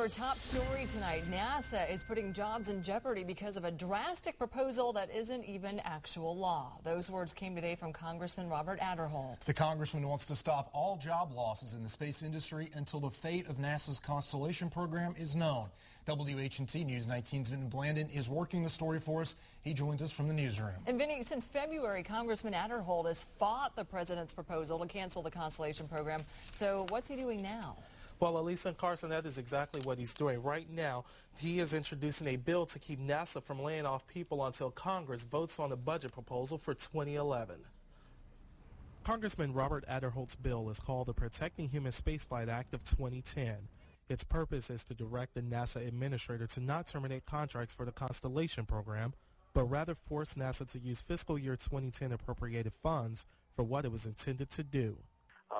Your top story tonight, NASA is putting jobs in jeopardy because of a drastic proposal that isn't even actual law. Those words came today from Congressman Robert Aderholt. The congressman wants to stop all job losses in the space industry until the fate of NASA's Constellation program is known. WHNT News 19's Vinny Blandon is working the story for us. He joins us from the newsroom. And Vinny, since February, Congressman Aderholt has fought the president's proposal to cancel the Constellation program. So what's he doing now? Well, Elisa and Carson, that is exactly what he's doing. Right now, he is introducing a bill to keep NASA from laying off people until Congress votes on the budget proposal for 2011. Congressman Robert Aderholt's bill is called the Protecting Human Spaceflight Act of 2010. Its purpose is to direct the NASA administrator to not terminate contracts for the Constellation program, but rather force NASA to use fiscal year 2010 appropriated funds for what it was intended to do.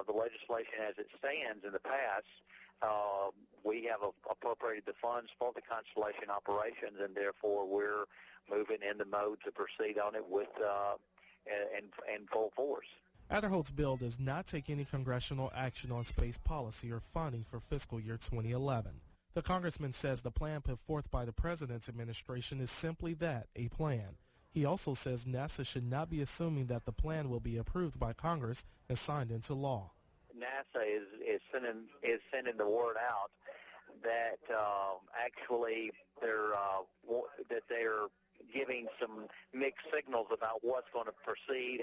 The legislation as it stands in the past, we have appropriated the funds for the Constellation operations, and therefore we're moving in the mode to proceed on it with in full force. Aderholt's bill does not take any congressional action on space policy or funding for fiscal year 2011. The congressman says the plan put forth by the president's administration is simply that, a plan. He also says NASA should not be assuming that the plan will be approved by Congress and signed into law. NASA is sending the word out that actually they're giving some mixed signals about what's going to proceed,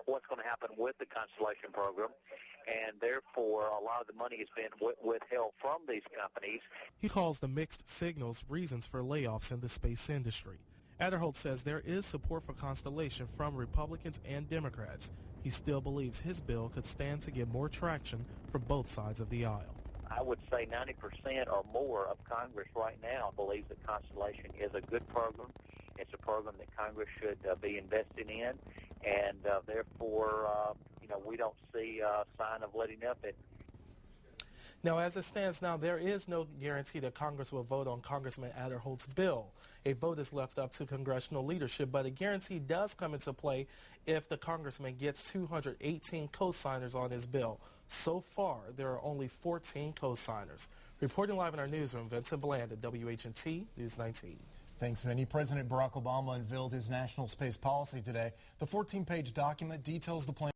what's going to happen with the Constellation program, and therefore a lot of the money has been withheld from these companies. He calls the mixed signals reasons for layoffs in the space industry. Aderholt says there is support for Constellation from Republicans and Democrats. He still believes his bill could stand to get more traction from both sides of the aisle. I would say 90% or more of Congress right now believes that Constellation is a good program. It's a program that Congress should be investing in, and therefore, we don't see a sign of letting up it. Now, as it stands now, there is no guarantee that Congress will vote on Congressman Aderholt's bill. A vote is left up to congressional leadership, but a guarantee does come into play if the congressman gets 218 co-signers on his bill. So far, there are only 14 co-signers. Reporting live in our newsroom, Vincent Bland at WHNT News 19. Thanks, Vinny. President Barack Obama unveiled his national space policy today. The 14-page document details the plan.